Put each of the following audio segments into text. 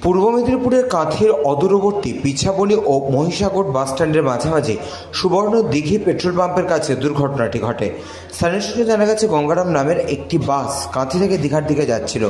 পূর্ব মেদিনীপুরের কাঁথির অদূরবর্তী পিছাবলি ও মহিষাগর বাসস্ট্যান্ডের মাঝামাঝি সুবর্ণ দিঘি পেট্রোল পাম্পের কাছে দুর্ঘটনাটি ঘটে। স্থানীয় সূত্রে জানা গেছে, গঙ্গারাম নামের একটি বাস কাঁথি থেকে দীঘার দিকে যাচ্ছিল।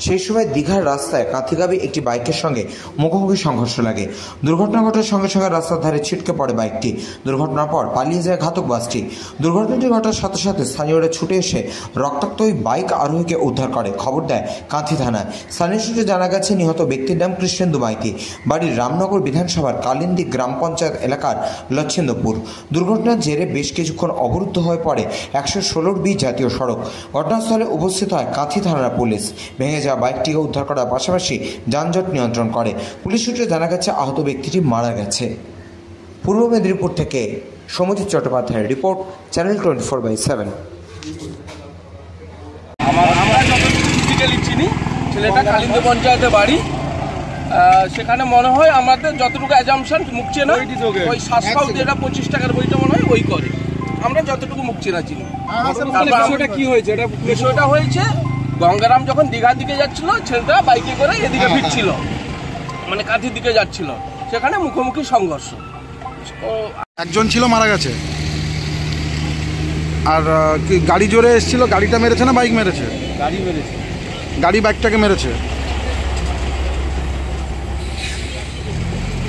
সেই সময় দীঘার রাস্তায় কাঁথিগামী একটি বাইকের সঙ্গে মুখোমুখি সংঘর্ষ লাগে। দুর্ঘটনা ঘটার সঙ্গে সঙ্গে রাস্তার ধারে ছিটকে পড়ে বাইকটি। দুর্ঘটনার পর পালিয়ে যায় ঘাতক বাসটি। দুর্ঘটনাটি ঘটার সাথে সাথে স্থানীয়রা ছুটে এসে রক্তাক্ত ওই বাইক আরোহীকে উদ্ধার করে খবর দেয় কাঁথি থানায়। স্থানীয় সূত্রে জানা গেছে, নিহত ব্যক্তির নাম কৃষ্ণেন্দু মাইতি, বাড়ির রামনগর বিধানসভার কালিন্দী গ্রাম পঞ্চায়েত এলাকার লচ্ছেন্দপুর। দুর্ঘটনার জেরে বেশ কিছুক্ষণ অবরুদ্ধ হয়ে পড়ে 116B জাতীয় সড়ক। ঘটনাস্থলে উপস্থিত হয় কাঁথি থানার পুলিশ। ভেঙে যাওয়া বাইকটিকে উদ্ধার করার পাশাপাশি যানজট নিয়ন্ত্রণ করে। পুলিশ সূত্রে জানা গেছে, আহত ব্যক্তিটি মারা গেছে। পূর্ব মেদিনীপুর থেকে সৌম্যজিৎ চট্টোপাধ্যায়ের রিপোর্ট, চ্যানেল 24/7। আমরা যতটুকু ফিজিক্যালি চিনি, ছেলেটা কালিন্দী পঞ্চায়েতে বাড়ি। সেখানে মনে হয় আমাদের যতটুকু অ্যাজামশন মুখ চেনা, ওই শ্বাসপাউ যেটা 25 টাকার বইটা মনে হয় ওই করে, আমরা যতটুকু মুখ চেনা চিনি। বিষয়টা হয়েছে, গঙ্গারাম যখন দীঘার দিকে যাচ্ছিল, ছেলেটা বাইকে করে এদিকে ফিরছিল, মানে কাঁথির দিকে যাচ্ছিল, সেখানে মুখোমুখি সংঘর্ষ। একজন ছিল, মারা গেছে। আর কি গাড়ি জোরে এসেছিল? গাড়িটা মেরেছে না বাইক মেরেছে? গাড়ি মেরেছে। গাড়ি বাইকটাকে মেরেছে।